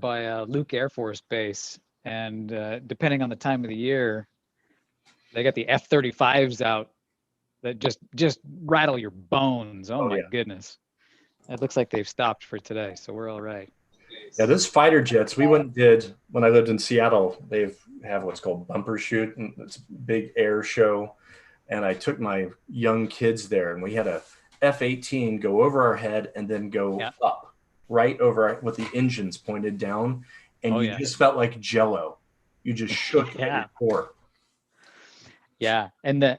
by Luke Air Force Base, and depending on the time of the year, they got the F-35s out that just rattle your bones. Oh Oh my yeah. goodness. It looks like they've stopped for today, so we're all right. Yeah, those fighter jets, we went and did when I lived in Seattle. They have what's called bumper shoot, and it's a big air show. And I took my young kids there, and we had a F-18 go over our head and then go Yeah. up right over with the engines pointed down, and Oh you yeah. just felt like Jello. You just shook at your Yeah. core. Yeah. And Hey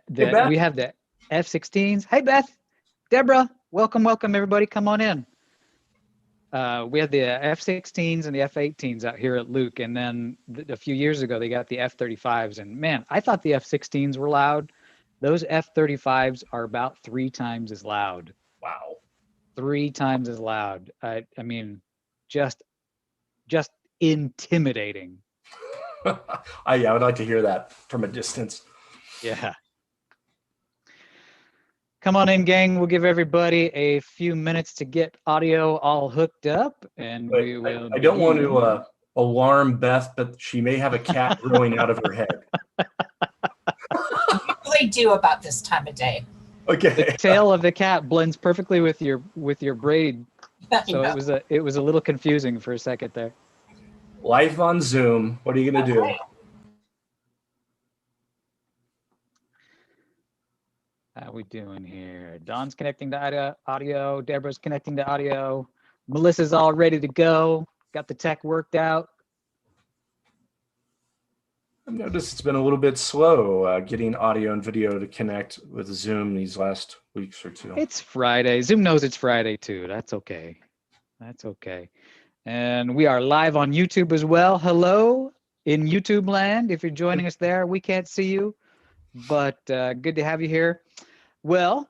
Beth, we have the F-16s. Hey Beth, Deborah, welcome everybody. Come on in. We had the F-16s and the F-18s out here at Luke, and then a few years ago they got the F-35s. And man, I thought the F-16s were loud. Those F-35s are about 3 times as loud. wow. 3 times as loud. I mean, just just intimidating. Yeah, I would like to hear that from a distance. Yeah. Come on in, gang. We'll give everybody a few minutes to get audio all hooked up, and But we will I don't want to begin. alarm Beth, but she may have a cat growing out of her head. They do about this time of day. The Okay. tail of the cat blends perfectly with your braid, so Yeah. it was a little confusing for a second there. Life on Zoom. What are you going to do? Right. How we doing here? Don's connecting to audio. Deborah's connecting to audio. Melissa's all ready to go. Got the tech worked out. I've noticed it's been a little bit slow getting audio and video to connect with Zoom these last weeks or two. It's Friday. Zoom knows it's Friday too. That's okay. That's okay. And we are live on YouTube as well. Hello in YouTube land. If you're joining us there, we can't see you, but good to have you here. Well,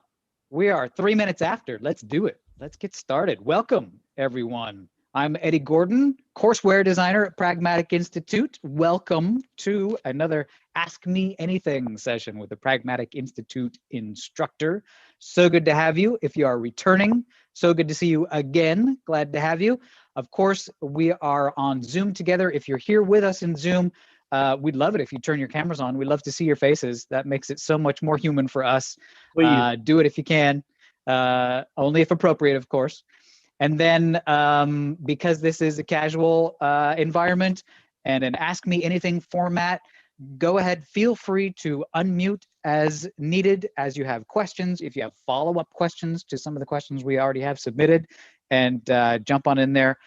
we are 3 minutes after. Let's do it. Let's get started. Welcome, everyone. I'm Eddie Gordon, courseware designer at Pragmatic Institute. Welcome to another Ask Me Anything session with the Pragmatic Institute instructor. So good to have you. If you are returning, so good to see you again. Glad to have you. Of course, we are on Zoom together. If you're here with us in Zoom, we'd love it if you turn your cameras on. We'd love to see your faces. That makes it so much more human for us. Do it if you can, only if appropriate, of course. And then because this is a casual environment and an Ask Me Anything format, go ahead, feel free to unmute as needed as you have questions. If you have follow-up questions to some of the questions we already have submitted, and jump on in there.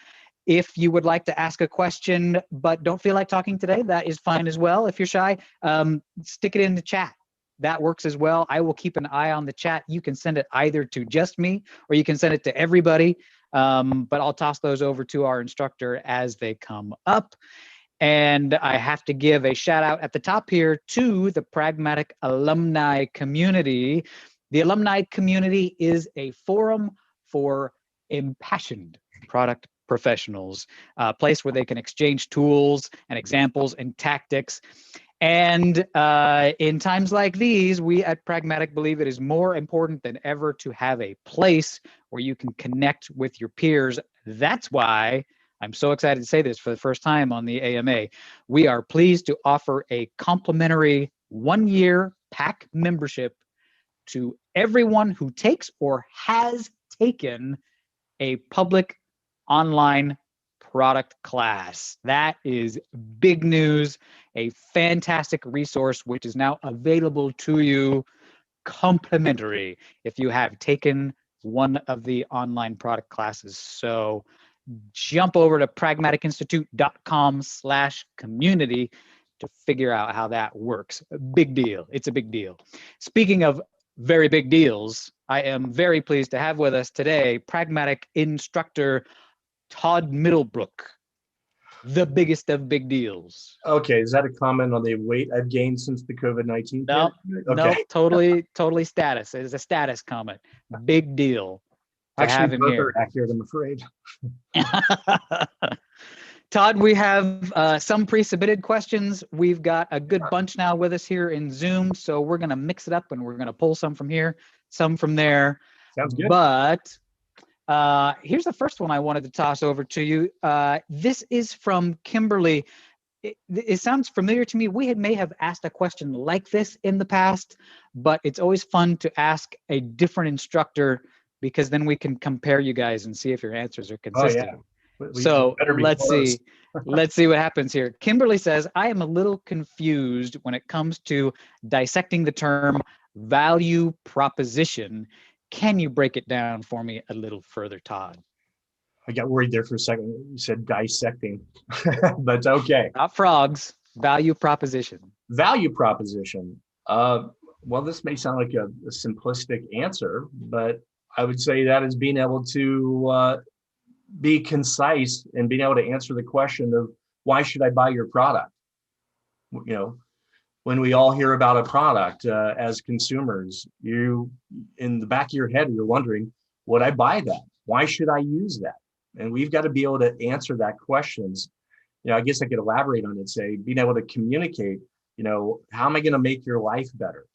If you would like to ask a question but don't feel like talking today, that is fine as well. If you're shy, stick it in the chat. That works as well. I will keep an eye on the chat. You can send it either to just me or you can send it to everybody. But I'll toss those over to our instructor as they come up. And I have to give a shout out at the top here to the Pragmatic alumni community. The alumni community is a forum for impassioned product professionals, a place where they can exchange tools and examples and tactics. And in times like these, we at Pragmatic believe it is more important than ever to have a place where you can connect with your peers. That's why I'm so excited to say this for the first time on the AMA. We are pleased to offer a complimentary 1-year PAC membership to everyone who takes or has taken a public online product class. That is big news, a fantastic resource which is now available to you complimentary if you have taken one of the online product classes. So jump over to pragmaticinstitute.com/community to figure out how that works. Big deal. It's a big deal. Speaking of very big deals, I am very pleased to have with us today Pragmatic instructor Todd Middlebrook, the biggest of big deals. Okay, is that a comment on the weight I've gained since the COVID-19? No, okay. no, totally status. It is a status comment. Big deal to Actually, have him both here. are accurate, I'm afraid. Todd, we have some pre-submitted questions. We've got a good bunch now with us here in Zoom, so we're going to mix it up and we're going to pull some from here, some from there. Sounds good. But Here's the first one I wanted to toss over to you. This is from Kimberly. It sounds familiar to me. May have asked a question like this in the past, but it's always fun to ask a different instructor because then we can compare you guys and see if your answers are Oh yeah. consistent. We So better be let's close. see. Let's see what happens here. Kimberly says, I am a little confused when it comes to dissecting the term value proposition. Can you break it down for me a little further, Todd? I got worried there for a second. You said dissecting, but okay. Not frogs, value proposition. Value proposition. Well, this may sound like a simplistic answer, but I would say that is being able to be concise and being able to answer the question of why should I buy your product? You know, when we all hear about a product as consumers, you in the back of your head, you're wondering, would I buy that? Why should I use that? And we've got to be able to answer that questions. I guess I could elaborate on it, say, being able to communicate, how am I going to make your life better?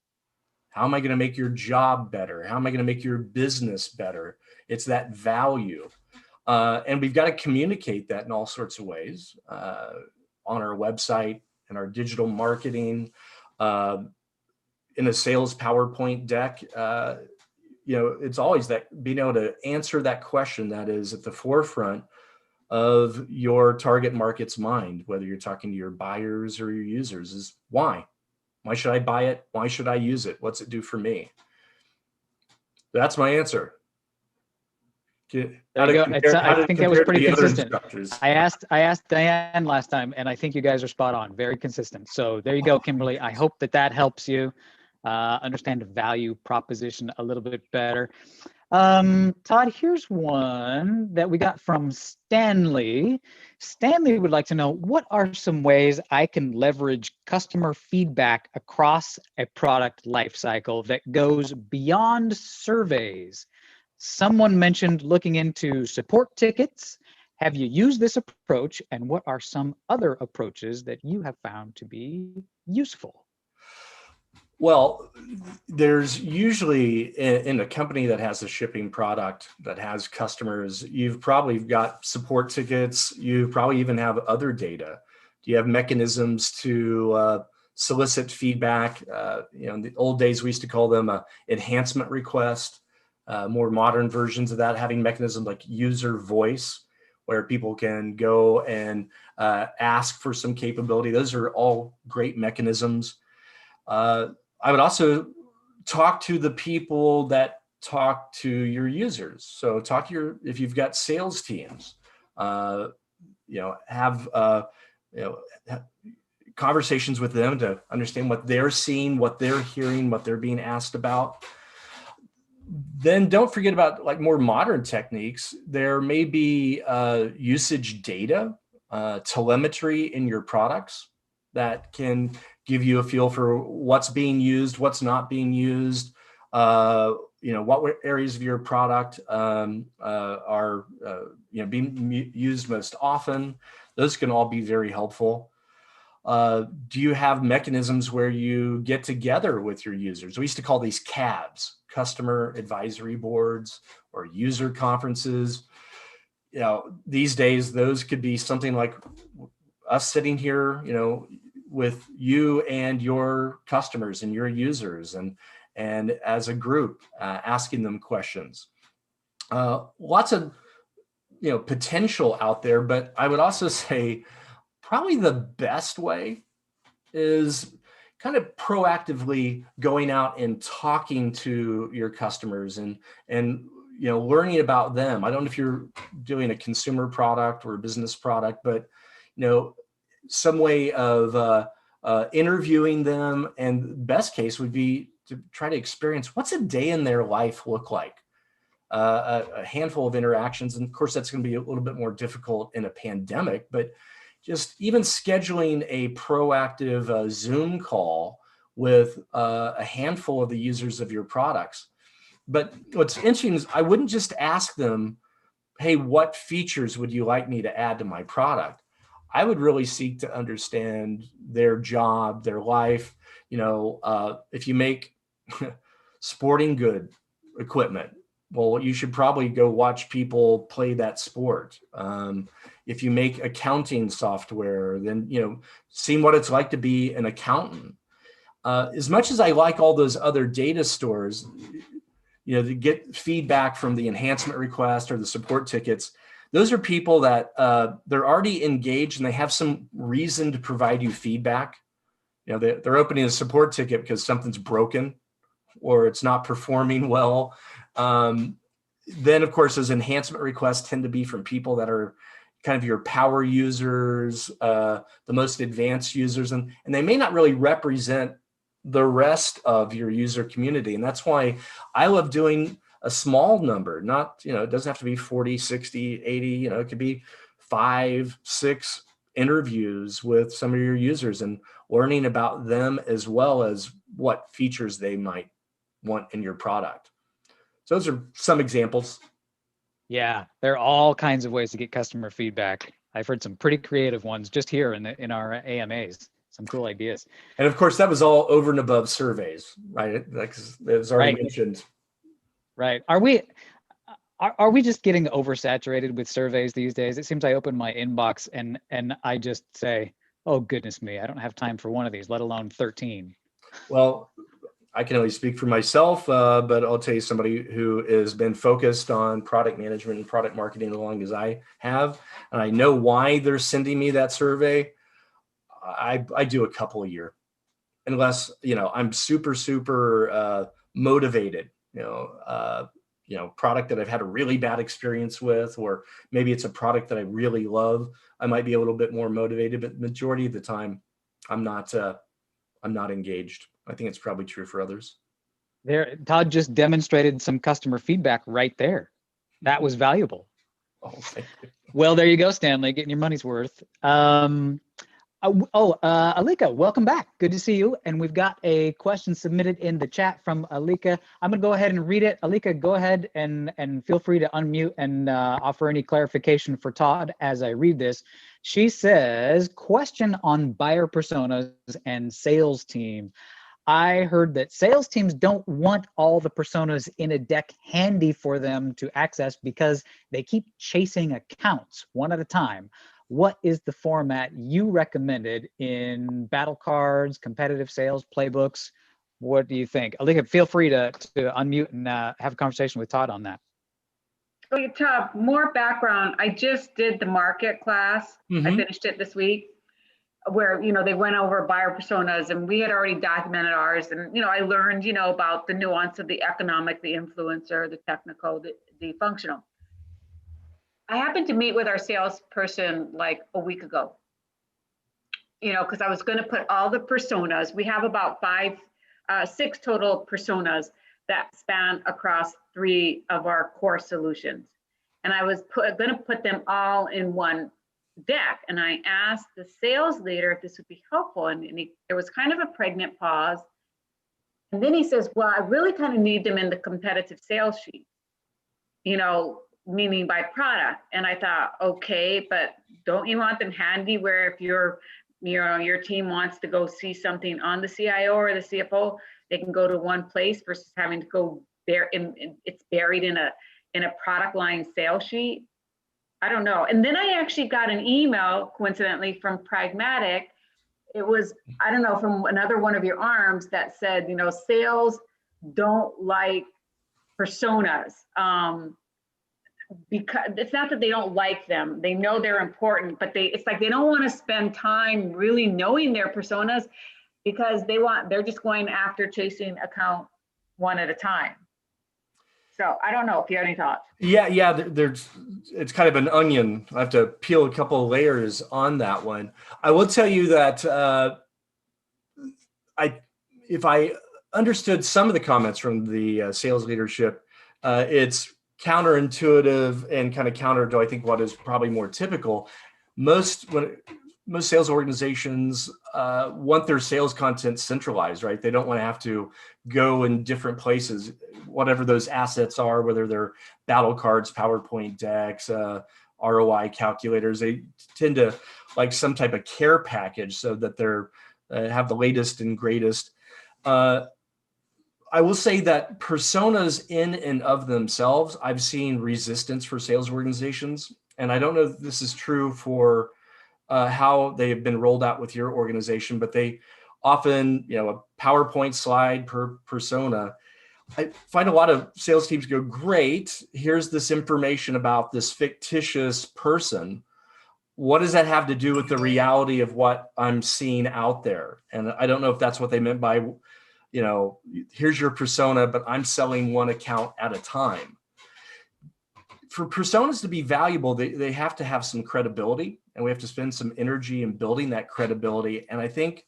How am I going to make your job better? How am I going to make your business better? It's that value. And we've got to communicate that in all sorts of ways on our website and our digital marketing, in a sales PowerPoint deck. It's always that being able to answer that question that is at the forefront of your target market's mind, whether you're talking to your buyers or your users, is why? Why should I buy it? Why should I use it? What's it do for me? That's my answer. There you go. I think that was pretty consistent. I asked Diane last time, and I think you guys are spot on. Very consistent. So there you go, Kimberly. I hope that helps you understand the value proposition a little bit better. Todd, here's one that we got from Stanley. Stanley would like to know, what are some ways I can leverage customer feedback across a product lifecycle that goes beyond surveys? Someone mentioned looking into support tickets. Have you used this approach, and what are some other approaches that you have found to be useful? Well, there's usually in a company that has a shipping product that has customers, you've probably got support tickets. You probably even have other data. Do you have mechanisms to solicit feedback? In the old days, we used to call them enhancement request. More modern versions of that, having mechanisms like user voice, where people can go and ask for some capability. Those are all great mechanisms. I would also talk to the people that talk to your users. So if you've got sales teams, have conversations with them to understand what they're seeing, what they're hearing, what they're being asked about. Then don't forget about like more modern techniques. There may be usage data, telemetry in your products that can give you a feel for what's being used, what's not being used, what areas of your product are being used most often. Those can all be very helpful. Do you have mechanisms where you get together with your users? We used to call these CABs, customer advisory boards, or user conferences. These days, those could be something like us sitting here, with you and your customers and your users, and as a group, asking them questions. Lots of potential out there, but I would also say probably the best way is kind of proactively going out and talking to your customers and learning about them. I don't know if you're doing a consumer product or a business product, but some way of interviewing them, and best case would be to try to experience what's a day in their life look like. A handful of interactions, and of course that's going to be a little bit more difficult in a pandemic, but just even scheduling a proactive Zoom call with a handful of the users of your products. But what's interesting is I wouldn't just ask them, hey, what features would you like me to add to my product? I would really seek to understand their job, their life. If you make sporting good equipment, well, you should probably go watch people play that sport. If you make accounting software, then, seeing what it's like to be an accountant. As much as I like all those other data stores, to get feedback from the enhancement request or the support tickets, those are people that they're already engaged and they have some reason to provide you feedback. They're opening a support ticket because something's broken or it's not performing well. Then, of course, those enhancement requests tend to be from people that are kind of your power users, the most advanced users, and they may not really represent the rest of your user community. And that's why I love doing a small number, not, it doesn't have to be 40, 60, 80, it could be 5, 6 interviews with some of your users and learning about them as well as what features they might want in your product. So those are some examples. Yeah, there are all kinds of ways to get customer feedback. I've heard some pretty creative ones just here in our AMAs. Some cool ideas. And of course, that was all over and above surveys, right? Like it was already mentioned. Right. Are we just getting oversaturated with surveys these days? It seems I open my inbox and I just say, oh, goodness me, I don't have time for one of these, let alone 13. Well, I can only speak for myself, but I'll tell you, somebody who has been focused on product management and product marketing as long as I have, and I know why they're sending me that survey. I do a couple a year, unless, I'm super motivated, product that I've had a really bad experience with, or maybe it's a product that I really love. I might be a little bit more motivated, but majority of the time I'm not engaged. I think it's probably true for others. There, Todd just demonstrated some customer feedback right there. That was valuable. Oh, thank you. Well, there you go, Stanley, getting your money's worth. Alika, welcome back. Good to see you. And we've got a question submitted in the chat from Alika. I'm going to go ahead and read it. Alika, go ahead and feel free to unmute and offer any clarification for Todd as I read this. She says, question on buyer personas and sales team. I heard that sales teams don't want all the personas in a deck handy for them to access because they keep chasing accounts one at a time. What is the format you recommended in battle cards, competitive sales playbooks? What do you think? Alika, feel free to unmute and have a conversation with Todd on that. Okay, Todd, more background. I just did the market class. I finished it this week, where, they went over buyer personas, and we had already documented ours. And, I learned, about the nuance of the economic, the influencer, the technical, the functional. I happened to meet with our salesperson like a week ago, because I was going to put all the personas. We have about 6 total personas that span across 3 of our core solutions. And I was going to put them all in one deck. And I asked the sales leader if this would be helpful. And there was kind of a pregnant pause. And then he says, well, I really kind of need them in the competitive sales sheet, meaning by product. And I thought, okay, but don't you want them handy where if your team wants to go see something on the CIO or the CFO, they can go to one place versus having to go there it's buried in a product line sales sheet. I don't know. And then I actually got an email, coincidentally, from Pragmatic. It was, I don't know, from another one of your arms that said, sales don't like personas. Because it's not that they don't like them, they know they're important, but it's like they don't want to spend time really knowing their personas because they're just going after chasing account one at a time. So I don't know if you have any thoughts. Yeah, it's kind of an onion. I have to peel a couple of layers on that one. I will tell you that if I understood some of the comments from the sales leadership, it's counterintuitive and kind of counter to, I think, what is probably more typical. Most sales organizations want their sales content centralized, right? They don't want to have to go in different places, whatever those assets are, whether they're battle cards, PowerPoint decks, ROI calculators. They tend to like some type of care package so that they're have the latest and greatest. I will say that personas in and of themselves, I've seen resistance for sales organizations. And I don't know if this is true for how they've been rolled out with your organization, but they often, a PowerPoint slide per persona. I find a lot of sales teams go, great, here's this information about this fictitious person. What does that have to do with the reality of what I'm seeing out there? And I don't know if that's what they meant by, here's your persona, but I'm selling one account at a time. For personas to be valuable, they have to have some credibility, and we have to spend some energy in building that credibility. And I think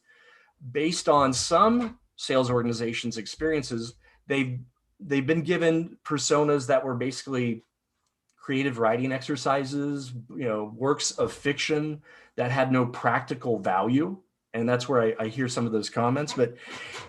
based on some sales organizations' experiences, they've been given personas that were basically creative writing exercises, works of fiction that had no practical value. And that's where I hear some of those comments. But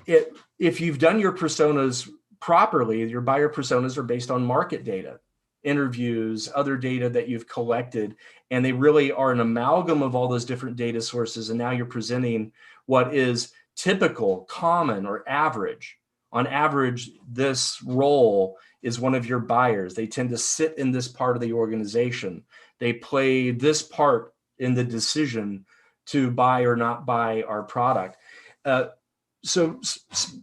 if you've done your personas properly, your buyer personas are based on market data, interviews, other data that you've collected, and they really are an amalgam of all those different data sources. And now you're presenting what is typical, common, or average. On average, this role is one of your buyers. They tend to sit in this part of the organization. They play this part in the decision to buy or not buy our product. So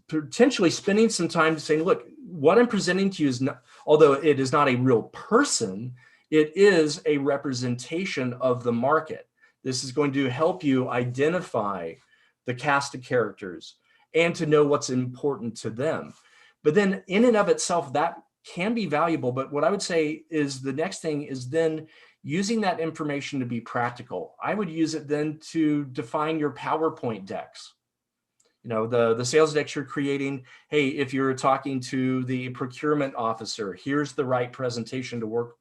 potentially spending some time to say, look, what I'm presenting to you is not, although it is not a real person, it is a representation of the market. This is going to help you identify the cast of characters and to know what's important to them. But then in and of itself, that can be valuable. But what I would say is the next thing is then using that information to be practical. I would use it then to define your PowerPoint decks. The sales decks you're creating. Hey, if you're talking to the procurement officer, here's the right presentation to work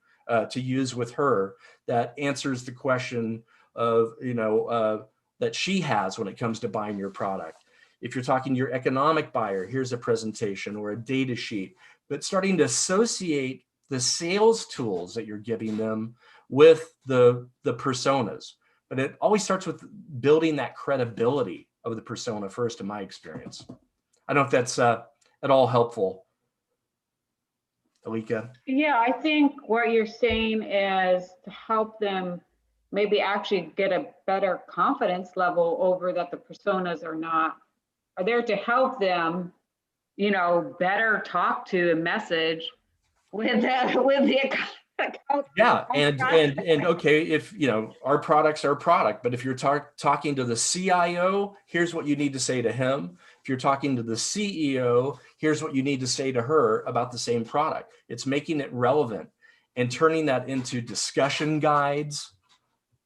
to use with her that answers the question of, that she has when it comes to buying your product. If you're talking to your economic buyer, here's a presentation or a data sheet. But starting to associate the sales tools that you're giving them with the personas. But it always starts with building that credibility of the persona first, in my experience. I don't know if that's at all helpful. Alika? Yeah, I think what you're saying is to help them maybe actually get a better confidence level over that the personas are there to help them, better talk to a message with the account. Yeah, and okay, if our product's our product, but if you're talking to the CIO, here's what you need to say to him. If you're talking to the CEO, here's what you need to say to her about the same product. It's making it relevant and turning that into discussion guides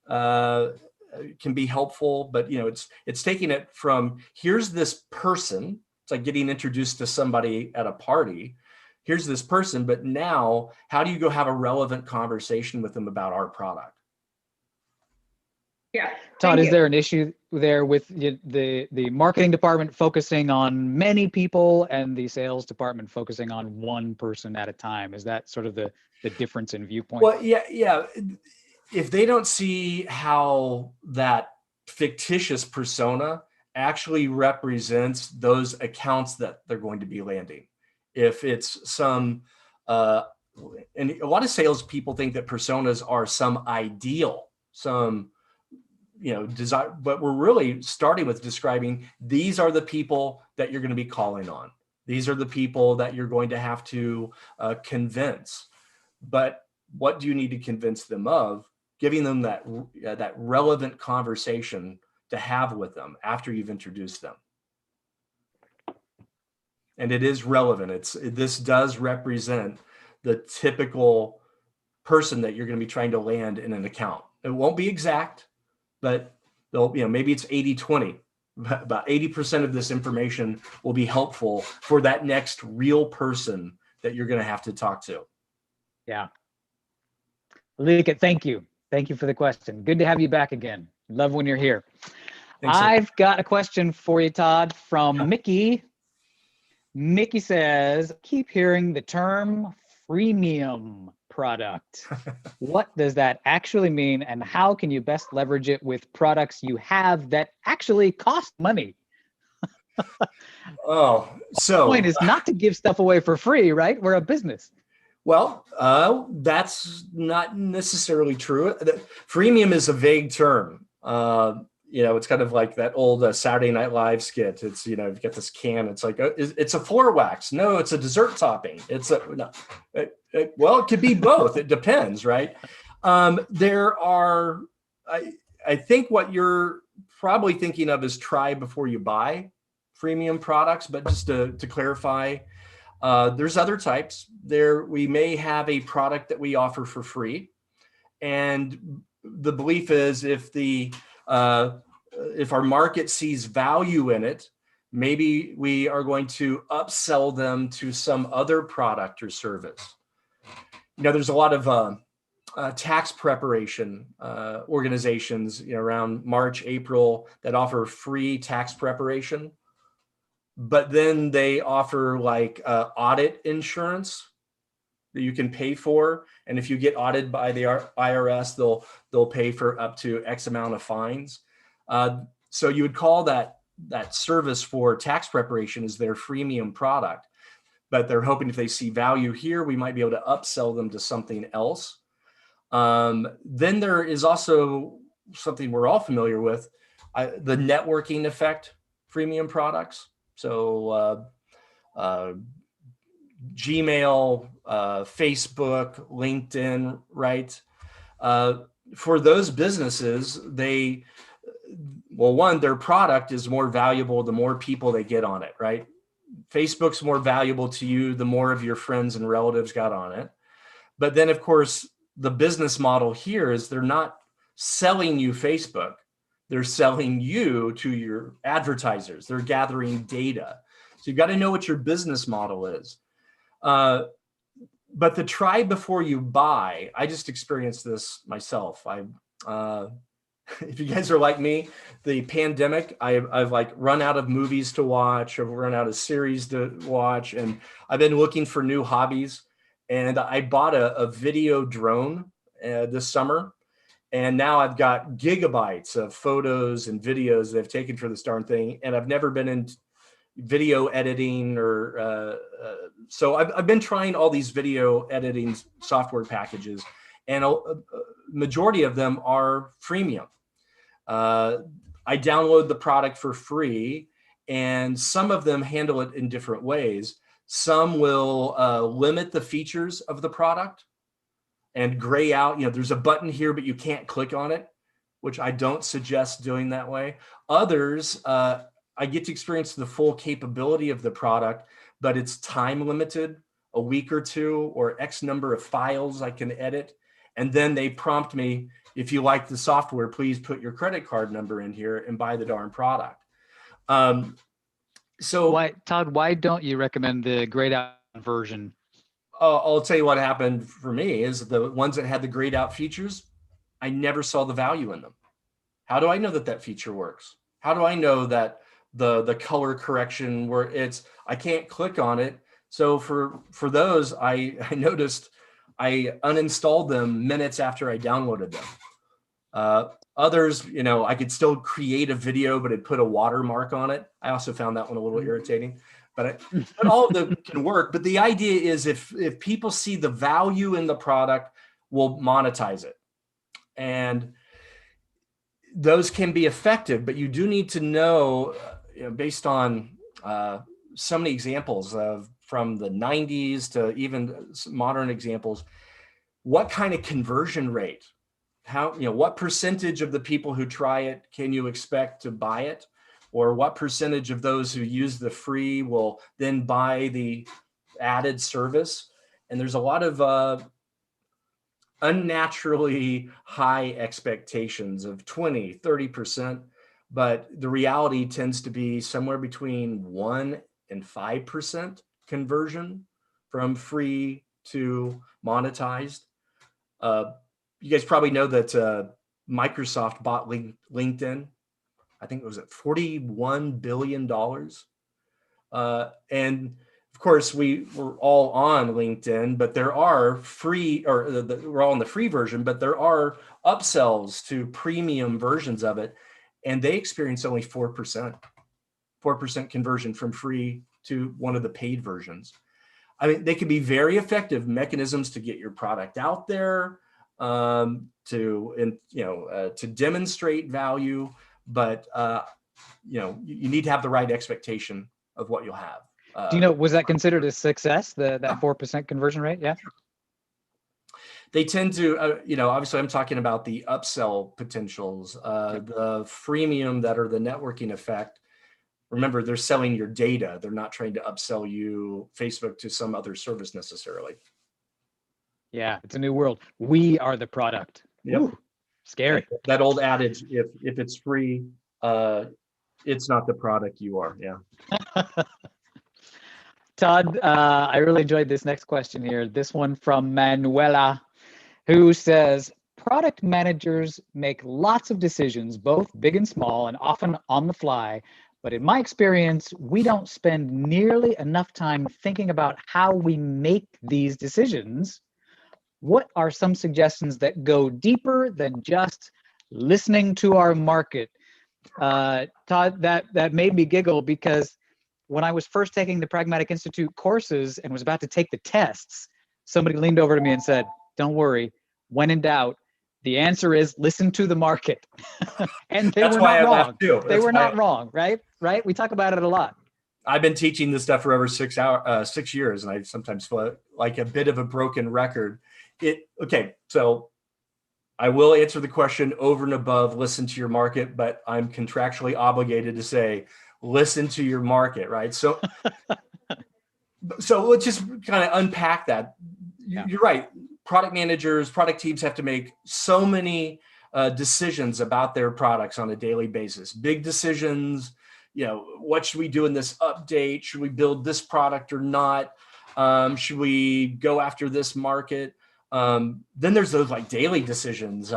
can be helpful. But it's taking it from here's this person. It's like getting introduced to somebody at a party. Here's this person, but now how do you go have a relevant conversation with them about our product? Yeah. Todd, is there an issue there with the marketing department focusing on many people and the sales department focusing on one person at a time? Is that sort of the difference in viewpoint? Well, yeah. If they don't see how that fictitious persona actually represents those accounts that they're going to be landing, if it's some, and a lot of salespeople think that personas are some ideal, some, desire, but we're really starting with describing these are the people that you're going to be calling on. These are the people that you're going to have to convince. But what do you need to convince them of? Giving them that relevant conversation to have with them after you've introduced them. And it is relevant. This does represent the typical person that you're going to be trying to land in an account. It won't be exact, but maybe it's 80-20. About 80% of this information will be helpful for that next real person that you're going to have to talk to. Yeah. Alika, thank you. Thank you for the question. Good to have you back again. Love when you're here. Thanks, I've got a question for you, Todd, from Mickey. Mickey says, keep hearing the term freemium product. What does that actually mean, and how can you best leverage it with products you have that actually cost money? Oh, The point so is not to give stuff away for free, right? We're a business. well, that's not necessarily true. Freemium is a vague term. It's kind of like that old Saturday Night Live skit. It's, you get this can. It's like, it's a floor wax. No, it's a dessert topping. It's a, no. Well, it could be both. It depends, right? There are, I think what you're probably thinking of is try before you buy freemium products. But just to clarify, there's other types. We may have a product that we offer for free, and the belief is if our market sees value in it, maybe we are going to upsell them to some other product or service. There's a lot of tax preparation organizations, around March, April, that offer free tax preparation. But then they offer like audit insurance that you can pay for, and if you get audited by the IRS, they'll pay for up to X amount of fines. So you would call that service for tax preparation is their freemium product, but they're hoping if they see value here, we might be able to upsell them to something else. Then there is also something we're all familiar with, the networking effect freemium products. So Gmail, Facebook, LinkedIn, right? For those businesses, their product is more valuable the more people they get on it, right? Facebook's more valuable to you the more of your friends and relatives got on it. But then, of course, the business model here is they're not selling you Facebook. They're selling you to your advertisers. They're gathering data. So you've got to know what your business model is. But the try before you buy, I just experienced this myself. If you guys are like me, the pandemic, I've like run out of movies to watch, I've run out of series to watch, and I've been looking for new hobbies. And I bought a video drone this summer. And now I've got gigabytes of photos and videos that I've taken for this darn thing. And I've never been in video editing so I've been trying all these video editing software packages, and a majority of them are freemium. I download the product for free, and some of them handle it in different ways. Some will limit the features of the product and gray out, there's a button here, but you can't click on it, which I don't suggest doing that way. Others, I get to experience the full capability of the product, but it's time limited, a week or two, or X number of files I can edit. And then they prompt me, if you like the software, please put your credit card number in here and buy the darn product. Todd, why don't you recommend the grayed out version? I'll tell you what happened for me is the ones that had the grayed out features, I never saw the value in them. How do I know that feature works? How do I know that the color correction where I can't click on it? So for those, I noticed I uninstalled them minutes after I downloaded them. Others, I could still create a video, but it put a watermark on it. I also found that one a little irritating. But all of them can work. But the idea is if people see the value in the product, we'll monetize it. And those can be effective, but you do need to know, based on so many examples from the 90s to even modern examples, what kind of conversion rate, what percentage of the people who try it can you expect to buy it? Or what percentage of those who use the free will then buy the added service? And there's a lot of unnaturally high expectations of 20, 30%, but the reality tends to be somewhere between 1 and 5% conversion from free to monetized. You guys probably know that Microsoft bought LinkedIn. I think it was at $41 billion. And of course, we're all on LinkedIn, but there are free, we're all on the free version, but there are upsells to premium versions of it, and they experience only 4%. 4% conversion from free to one of the paid versions. I mean, they can be very effective mechanisms to get your product out there, to demonstrate value, but you need to have the right expectation of what you'll have. Do you know, was that considered a success, that 4% conversion rate? Yeah. They tend to, obviously I'm talking about the upsell potentials, the freemium that are the networking effect. Remember, they're selling your data. They're not trying to upsell you Facebook to some other service necessarily. Yeah, it's a new world. We are the product. Yep. Ooh, scary. That old adage, if it's free, it's not the product, you are. Yeah. Todd, I really enjoyed this next question here. This one from Manuela, who says, product managers make lots of decisions, both big and small, and often on the fly. But in my experience, we don't spend nearly enough time thinking about how we make these decisions. What are some suggestions that go deeper than just listening to our market? Todd, that made me giggle, because when I was first taking the Pragmatic Institute courses and was about to take the tests, somebody leaned over to me and said, don't worry, when in doubt, the answer is listen to the market. And they were not wrong. They were not wrong, right? Right? We talk about it a lot. I've been teaching this stuff for over 6 years, and I sometimes feel like a bit of a broken record. Okay, so I will answer the question over and above listen to your market, but I'm contractually obligated to say listen to your market, right? So let's just kind of unpack that. Yeah. You're right. Product managers, product teams have to make so many decisions about their products on a daily basis. Big decisions, what should we do in this update? Should we build this product or not? Should we go after this market? Then there's those like daily decisions. Hey,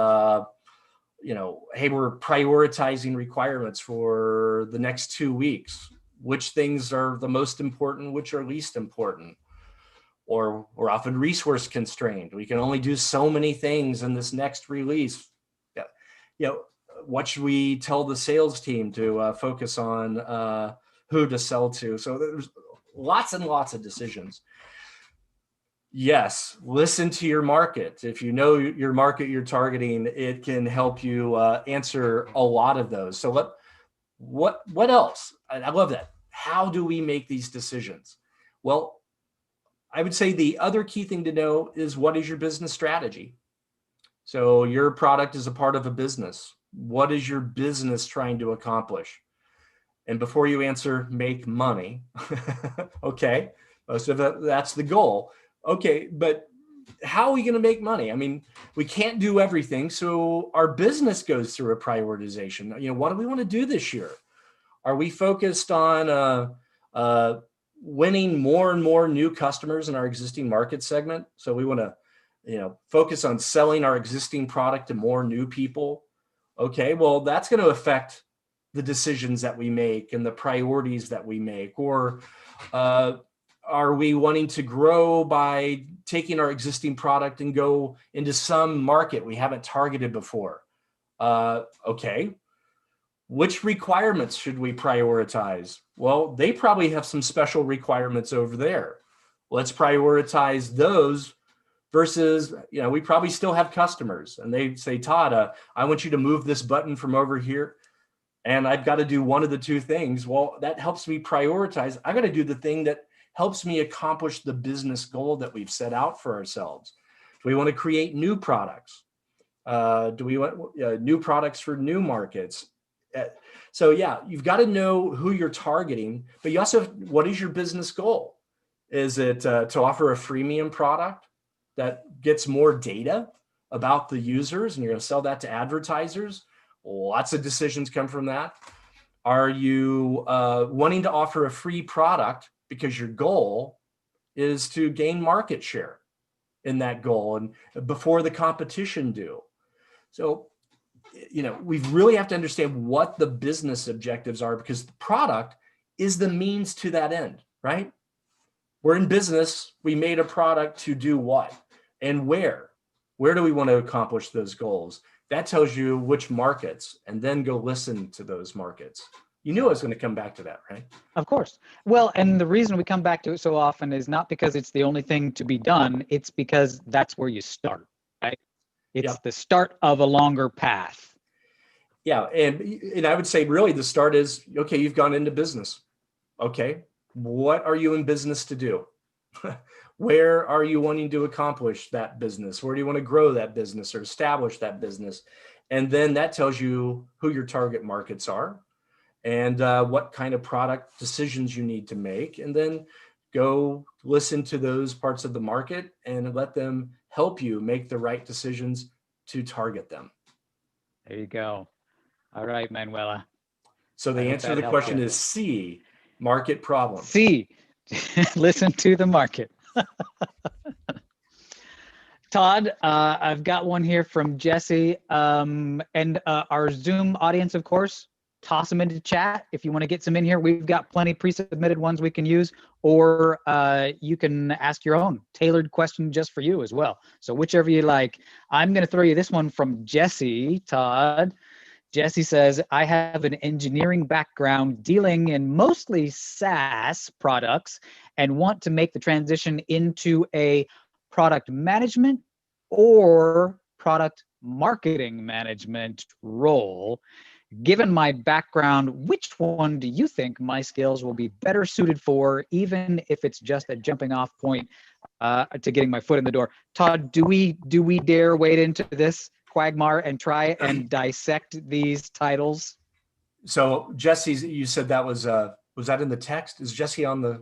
we're prioritizing requirements for the next 2 weeks. Which things are the most important? Which are least important? Or we're often resource constrained. We can only do so many things in this next release. What should we tell the sales team to focus on, who to sell to? So there's lots and lots of decisions. Yes, listen to your market. If you know your market you're targeting, it can help you answer a lot of those. So what else? I love that. How do we make these decisions? Well, I would say the other key thing to know is, what is your business strategy? So your product is a part of a business. What is your business trying to accomplish? And before you answer, make money. Okay, most of it, that's the goal. Okay, but how are we going to make money? I mean, we can't do everything. So our business goes through a prioritization. What do we want to do this year? Are we focused on winning more and more new customers in our existing market segment? So we want to, focus on selling our existing product to more new people. Okay, well, that's going to affect the decisions that we make and the priorities that we make. Or are we wanting to grow by taking our existing product and go into some market we haven't targeted before? Okay. Which requirements should we prioritize? Well, they probably have some special requirements over there. Let's prioritize those versus, we probably still have customers and they say, Todd, I want you to move this button from over here and I've got to do one of the two things. Well, that helps me prioritize. I got to do the thing that helps me accomplish the business goal that we've set out for ourselves. Do we want to create new products? Do we want new products for new markets? So yeah, you've got to know who you're targeting, but you also, what is your business goal? Is it to offer a freemium product that gets more data about the users and you're going to sell that to advertisers? Lots of decisions come from that. Are you wanting to offer a free product because your goal is to gain market share in that goal and before the competition do? So we really have to understand what the business objectives are, because the product is the means to that end, right? We're in business. We made a product to do what and where? Where do we want to accomplish those goals? That tells you which markets, and then go listen to those markets. You knew I was going to come back to that, right? Of course. Well, and the reason we come back to it so often is not because it's the only thing to be done. It's because that's where you start, right? It's Yep. the start of a longer path. Yeah. And I would say really the start is, okay, you've gone into business. Okay. What are you in business to do? Where are you wanting to accomplish that business? Where do you want to grow that business or establish that business? And then that tells you who your target markets are and what kind of product decisions you need to make. And then go listen to those parts of the market and let them help you make the right decisions to target them. There you go. All right, Manuela. So the I hope answer to that the helped question you. is C, market problems. C, listen to the market. Todd, I've got one here from Jesse, and our Zoom audience, of course. Toss them into chat if you want to get some in here. We've got plenty pre-submitted ones we can use, or you can ask your own tailored question just for you as well. So whichever you like. I'm going to throw you this one from Jesse, Todd. Jesse says, I have an engineering background dealing in mostly SaaS products and want to make the transition into a product management or product marketing management role. Given my background, which one do you think my skills will be better suited for, even if it's just a jumping off point to getting my foot in the door? Todd, do we dare wade into this quagmire and try and dissect these titles? So Jesse, you said that was that in the text? Is Jesse on the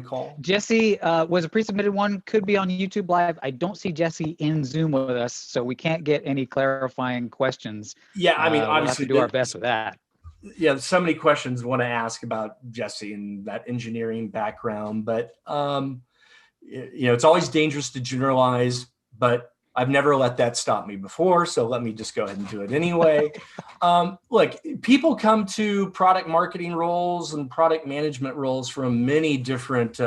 call? Jesse was a pre-submitted one, could be on YouTube Live. I don't see Jesse in Zoom with us, so we can't get any clarifying questions. Yeah, I mean, We'll have obviously to do our best with that. Yeah, so many questions want to ask about Jesse and that engineering background, but it's always dangerous to generalize, but I've never let that stop me before. So let me just go ahead and do it anyway. Look, people come to product marketing roles and product management roles from many different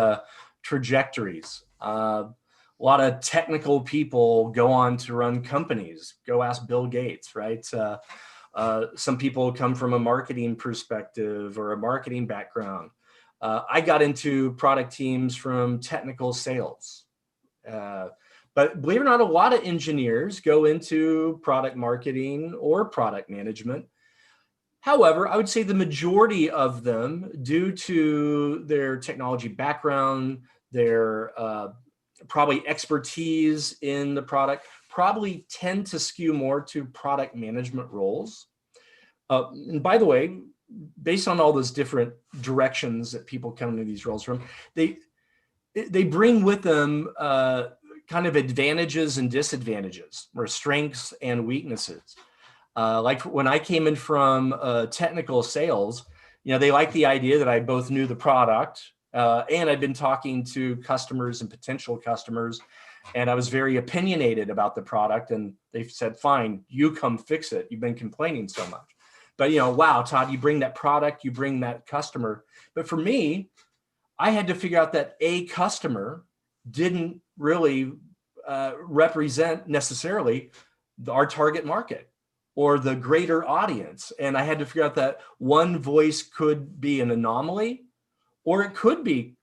trajectories. A lot of technical people go on to run companies. Go ask Bill Gates, right? Some people come from a marketing perspective or a marketing background. I got into product teams from technical sales. But believe it or not, a lot of engineers go into product marketing or product management. However, I would say the majority of them, due to their technology background, their probably expertise in the product, probably tend to skew more to product management roles. And by the way, based on all those different directions that people come to these roles from, they bring with them kind of advantages and disadvantages, or strengths and weaknesses. Like when I came in from technical sales, they liked the idea that I both knew the product and I'd been talking to customers and potential customers, and I was very opinionated about the product. And they said, fine, you come fix it. You've been complaining so much. But, wow, Todd, you bring that product, you bring that customer. But for me, I had to figure out that a customer didn't really represent necessarily our target market or the greater audience. And I had to figure out that one voice could be an anomaly, or it could be,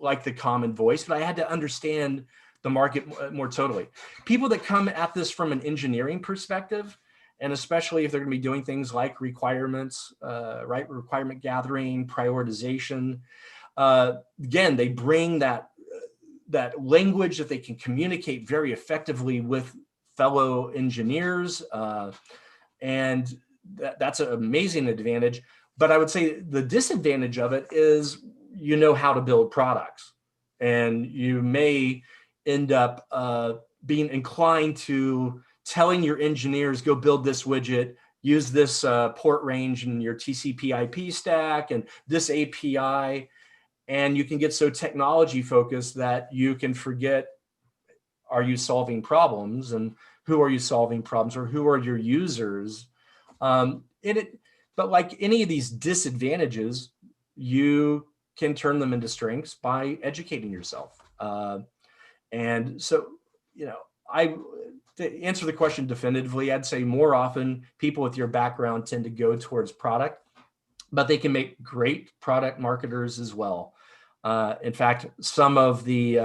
like the common voice, but I had to understand the market more totally. People that come at this from an engineering perspective, and especially if they're going to be doing things like requirements, right? Requirement gathering, prioritization. Again, they bring that language that they can communicate very effectively with fellow engineers. And that's an amazing advantage. But I would say the disadvantage of it is how to build products. And you may end up being inclined to telling your engineers, go build this widget, use this port range in your TCP/IP stack and this API. And you can get so technology focused that you can forget, are you solving problems, and who are you solving problems, or who are your users? But like any of these disadvantages, you can turn them into strengths by educating yourself. And so, to answer the question definitively, I'd say more often people with your background tend to go towards product. but they can make great product marketers as well. In fact, some of the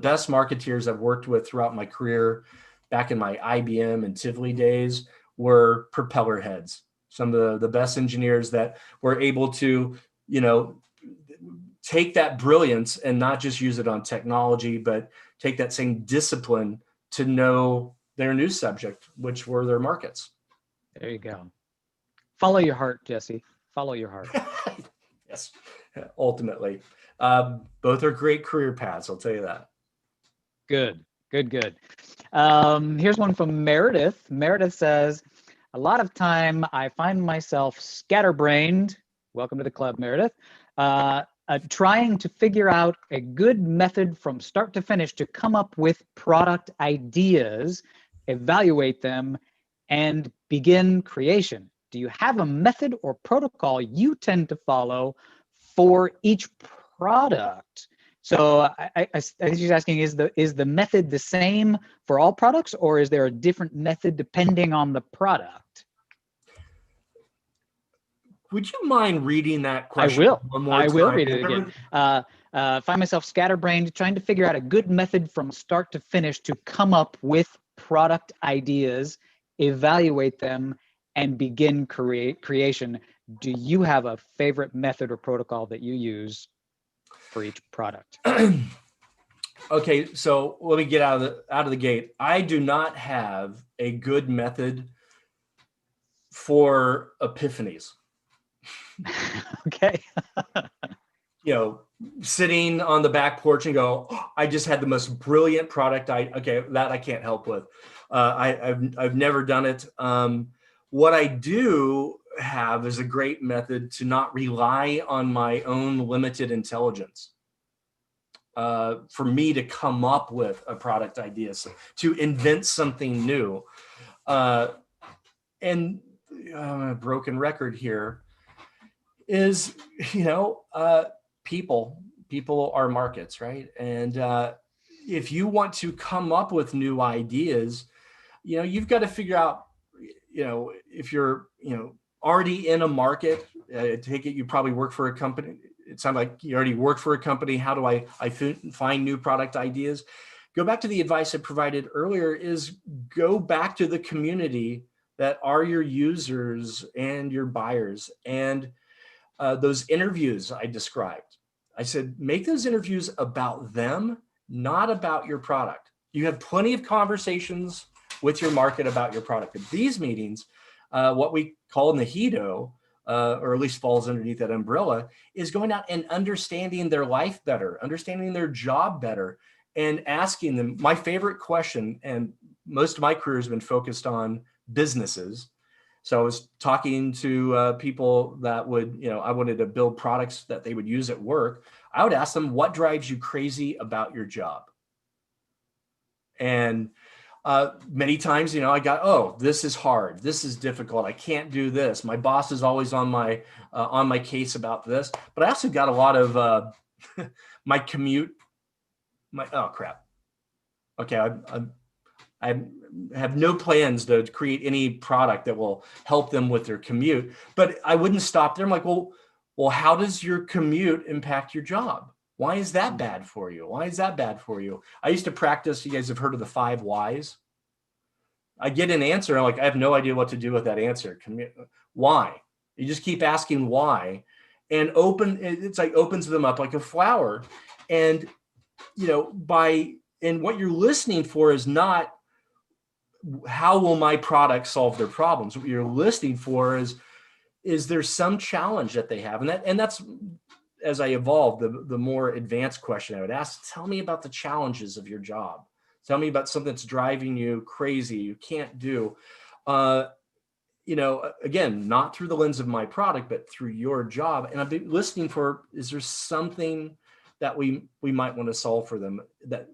best marketeers I've worked with throughout my career, back in my IBM and Tivoli days, were propeller heads. Some of the best engineers that were able to, take that brilliance and not just use it on technology, but take that same discipline to know their new subject, which were their markets. There you go. Follow your heart, Jesse. Follow your heart. Yes, ultimately. Both are great career paths, I'll tell you that. Good. Here's one from Meredith. Meredith says, a lot of time I find myself scatterbrained. Welcome to the club, Meredith. Trying to figure out a good method from start to finish to come up with product ideas, evaluate them, and begin creation. Do you have a method or protocol you tend to follow for each product? So I think she's asking, is the method the same for all products, or is there a different method depending on the product? Would you mind reading that question one more time? I will read it again. Find myself scatterbrained, trying to figure out a good method from start to finish to come up with product ideas, evaluate them, and begin creation. Do you have a favorite method or protocol that you use for each product? Okay, so let me get out of the gate. I do not have a good method for epiphanies. Okay. Sitting on the back porch and go, oh, I just had the most brilliant product. That I can't help with. I've never done it. What I do have is a great method to not rely on my own limited intelligence. For me to come up with a product idea, so to invent something new. And a broken record here is, people are markets, right? And if you want to come up with new ideas, you've got to figure out, if you're, already in a market, take it, you probably work for a company. It sounds like you already work for a company. How do I find new product ideas? Go back to the advice I provided earlier, is go back to the community that are your users and your buyers. And those interviews I described, I said, make those interviews about them, not about your product. You have plenty of conversations with your market about your product. At these meetings, what we call Nahido, or at least falls underneath that umbrella, is going out and understanding their life better, understanding their job better, and asking them. My favorite question, and most of my career has been focused on businesses. So I was talking to people that would, I wanted to build products that they would use at work. I would ask them, what drives you crazy about your job? And many times, I got, oh, this is hard. This is difficult. I can't do this. My boss is always on my case about this. But I also got a lot of my commute. Oh, crap. Okay, I have no plans to create any product that will help them with their commute. But I wouldn't stop there. I'm like, well, how does your commute impact your job? Why is that bad for you? Why is that bad for you? I used to practice, you guys have heard of the 5 whys. I get an answer, I'm like, I have no idea what to do with that answer. Why? You just keep asking why, and it's like opens them up like a flower. And, and what you're listening for is not, how will my product solve their problems? What you're listening for is there some challenge that they have? And that's, as I evolved, the more advanced question I would ask, tell me about the challenges of your job. Tell me about something that's driving you crazy, you can't do. Again, not through the lens of my product, but through your job. And I've been listening for, is there something that we might want to solve for them? That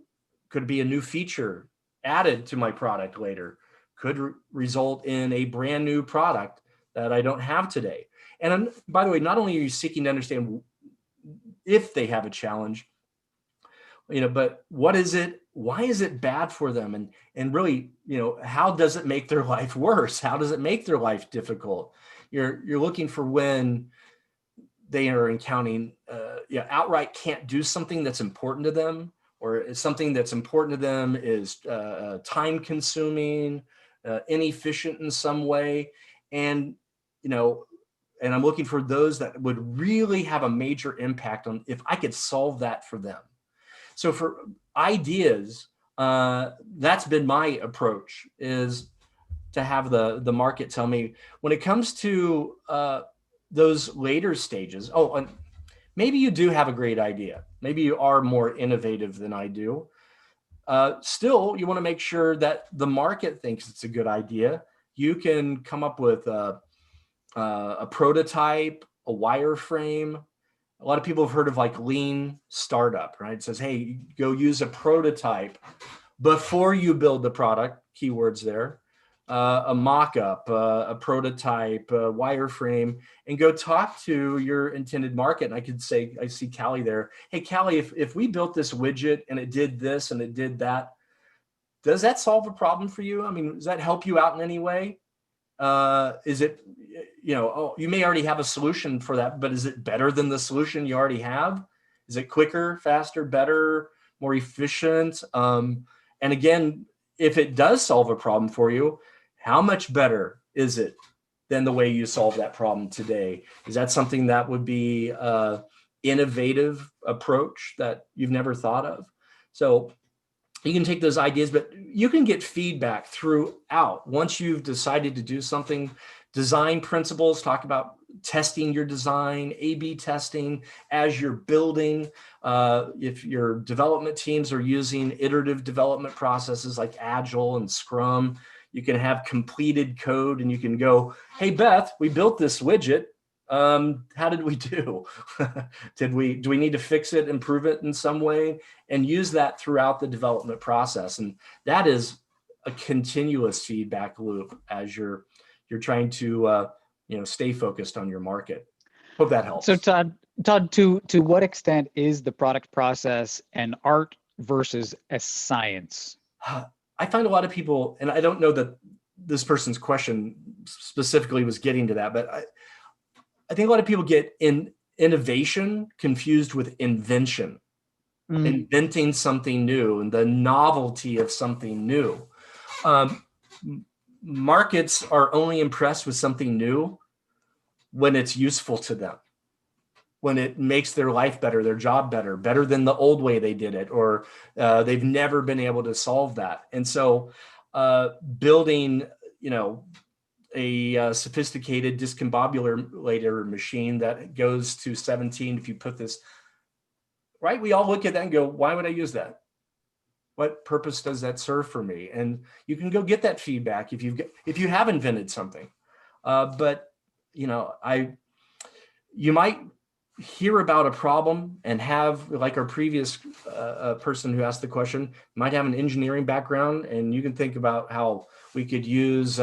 could be a new feature added to my product later, could result in a brand new product that I don't have today. And by the way, not only are you seeking to understand if they have a challenge, but what is it? Why is it bad for them? And really, how does it make their life worse? How does it make their life difficult? You're looking for when they are encountering, outright can't do something that's important to them, or something that's important to them is time consuming, inefficient in some way. And, and I'm looking for those that would really have a major impact on if I could solve that for them. So for ideas, that's been my approach, is to have the market tell me when it comes to those later stages. Oh, and maybe you do have a great idea. Maybe you are more innovative than I do. Still, you want to make sure that the market thinks it's a good idea. You can come up with a prototype, a wireframe. A lot of people have heard of like lean startup, right? It says, hey, go use a prototype before you build the product, keywords there, a mock-up, a prototype, a wireframe, and go talk to your intended market. And I could say, I see Callie there. Hey, Callie, if we built this widget and it did this and it did that, does that solve a problem for you? I mean, does that help you out in any way? Is it, you may already have a solution for that, but is it better than the solution you already have? Is it quicker, faster, better, more efficient? And again, if it does solve a problem for you, how much better is it than the way you solve that problem today? Is that something that would be an innovative approach that you've never thought of? So you can take those ideas, but you can get feedback throughout. Once you've decided to do something, design principles, talk about testing your design, A/B testing as you're building. If your development teams are using iterative development processes like Agile and Scrum, you can have completed code and you can go, hey, Beth, we built this widget. How did we do? Do we need to fix it, improve it in some way, and use that throughout the development process? And that is a continuous feedback loop as you're trying to stay focused on your market. Hope that helps. So Todd, to what extent is the product process an art versus a science? I find a lot of people, and I don't know that this person's question specifically was getting to that, but I think a lot of people get innovation confused with invention, inventing something new and the novelty of something new. Markets are only impressed with something new when it's useful to them, when it makes their life better, their job better than the old way they did it, or they've never been able to solve that. And so building, a sophisticated discombobulator machine that goes to 17, if you put this, right? We all look at that and go, why would I use that? What purpose does that serve for me? And you can go get that feedback if you have invented something. But you might hear about a problem and have, like our previous person who asked the question, might have an engineering background, and you can think about how we could use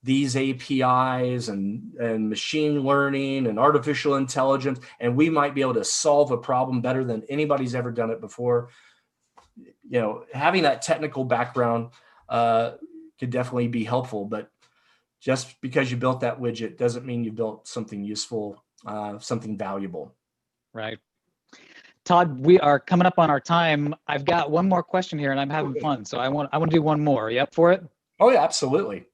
these APIs and machine learning and artificial intelligence, and we might be able to solve a problem better than anybody's ever done it before. Having that technical background could definitely be helpful, but just because you built that widget doesn't mean you built something useful, something valuable. Right. Todd, we are coming up on our time. I've got one more question here and I'm having fun. So I want to do one more. You up for it? Oh yeah, absolutely.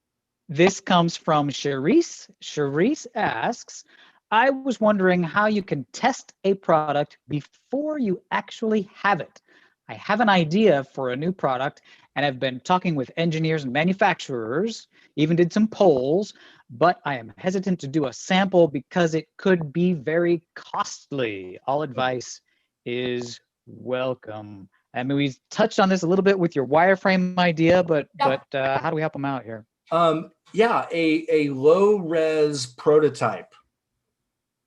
This comes from Charisse. Charisse asks, I was wondering how you can test a product before you actually have it. I have an idea for a new product and have been talking with engineers and manufacturers, even did some polls, but I am hesitant to do a sample because it could be very costly. All advice is welcome. I mean, we touched on this a little bit with your wireframe idea, but how do we help them out here? A low res prototype,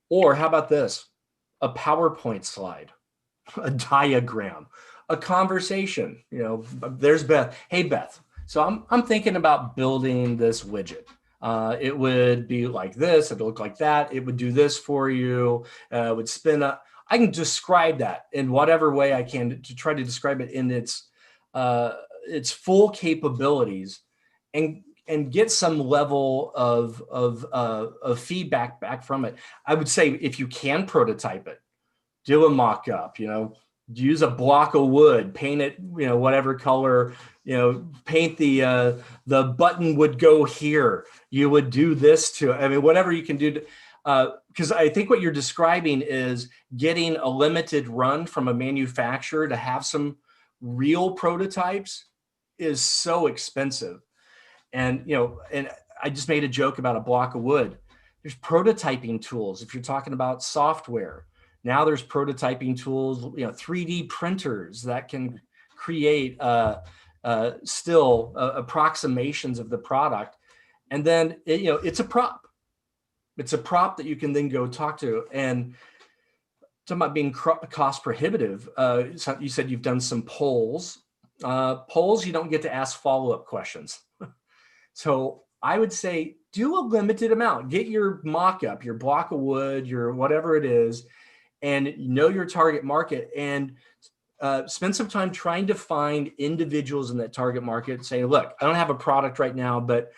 or how about this? A PowerPoint slide, a diagram, a conversation. There's Beth. Hey Beth, so I'm thinking about building this widget. It would be like this. It would look like that. It would do this for you. It would spin up. I can describe that in whatever way I can to try to describe it in its full capabilities, and and get some level of feedback back from it. I would say if you can prototype it, do a mock-up, use a block of wood, paint it, whatever color, paint the button would go here. You would do this to, whatever you can do. Because I think what you're describing is getting a limited run from a manufacturer to have some real prototypes is so expensive. And, and I just made a joke about a block of wood. There's prototyping tools. If you're talking about software, now there's prototyping tools, 3D printers that can create still approximations of the product. And then, it's a prop. It's a prop that you can then go talk to. And talking about being cost prohibitive, you said you've done some polls. Polls, you don't get to ask follow-up questions. So I would say do a limited amount. Get your mock-up, your block of wood, your whatever it is, and know your target market, and spend some time trying to find individuals in that target market saying, look, I don't have a product right now, but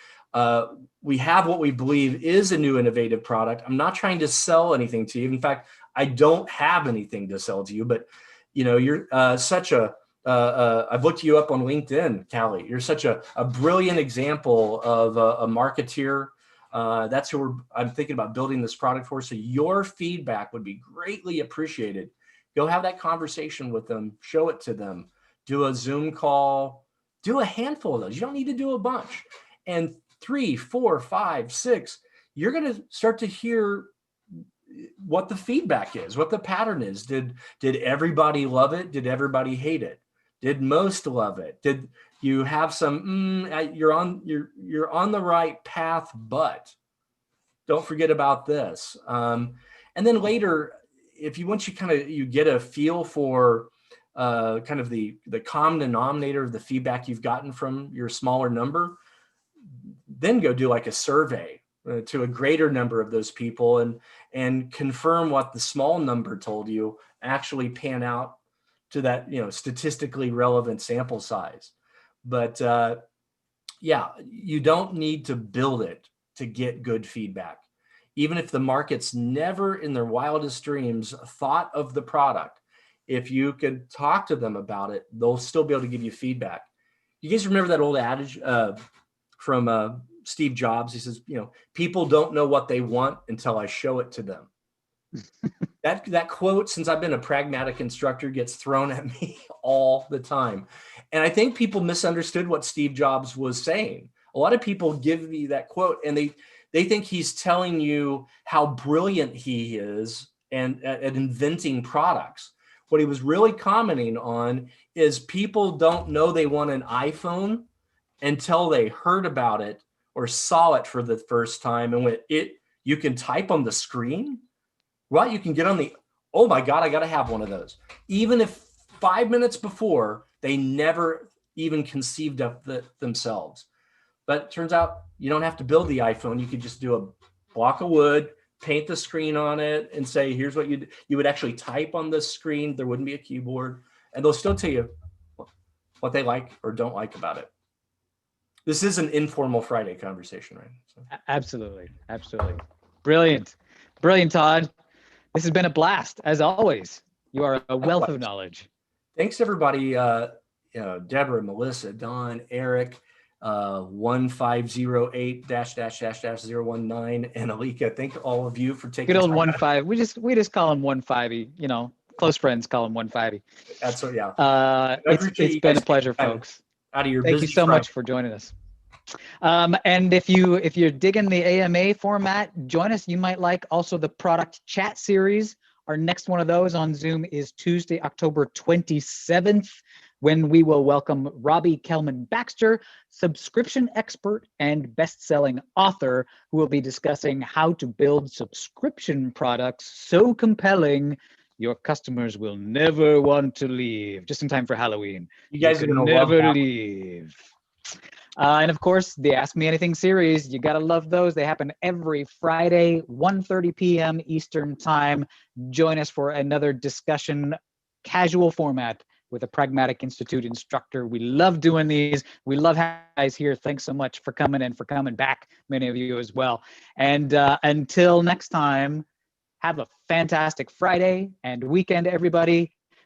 we have what we believe is a new innovative product. I'm not trying to sell anything to you. In fact, I don't have anything to sell to you, but you're such a, I've looked you up on LinkedIn, Callie. You're such a brilliant example of a marketeer. That's who I'm thinking about building this product for. So your feedback would be greatly appreciated. Go have that conversation with them, show it to them, do a Zoom call, do a handful of those. You don't need to do a bunch. And 3, 4, 5, 6, you're going to start to hear what the feedback is, what the pattern is. Did everybody love it? Did everybody hate it? Did most love it? Did you have some, you're on the right path, but don't forget about this. And then later, once you get a feel for kind of the common denominator of the feedback you've gotten from your smaller number, then go do like a survey to a greater number of those people and confirm what the small number told you actually pan out to that, statistically relevant sample size. But you don't need to build it to get good feedback. Even if the market's never in their wildest dreams thought of the product, if you could talk to them about it, they'll still be able to give you feedback. You guys remember that old adage from Steve Jobs? He says, people don't know what they want until I show it to them. That quote, since I've been a pragmatic instructor, gets thrown at me all the time. And I think people misunderstood what Steve Jobs was saying. A lot of people give me that quote and they think he's telling you how brilliant he is and at inventing products. What he was really commenting on is people don't know they want an iPhone until they heard about it or saw it for the first time and went, you can type on the screen? Well, you can get on oh my God, I got to have one of those. Even if 5 minutes before, they never even conceived of themselves. But it turns out you don't have to build the iPhone. You could just do a block of wood, paint the screen on it, and say, here's what you would actually type on the screen. There wouldn't be a keyboard. And they'll still tell you what they like or don't like about it. This is an informal Friday conversation, right? So. Absolutely. Brilliant, Todd. This has been a blast, as always. You are a wealth of knowledge. Thanks, everybody. Deborah, Melissa, Don, Eric, 1508-019, and Alika. Thank all of you for taking. Good old 15. We just call him 15. Close friends call him 15. That's what. Yeah. It's been a pleasure, folks. Out of your Thank you so much for joining us. And if you're digging the AMA format, join us. You might like also the product chat series. Our next one of those on Zoom is Tuesday, October 27th, when we will welcome Robbie Kelman-Baxter, subscription expert and best-selling author, who will be discussing how to build subscription products so compelling your customers will never want to leave. Just in time for Halloween. You guys are going to never leave. And of course, the Ask Me Anything series, you got to love those. They happen every Friday, 1:30 p.m. Eastern Time. Join us for another discussion, casual format with a Pragmatic Institute instructor. We love doing these. We love having you guys here. Thanks so much for coming and for coming back, many of you as well. And until next time, have a fantastic Friday and weekend, everybody.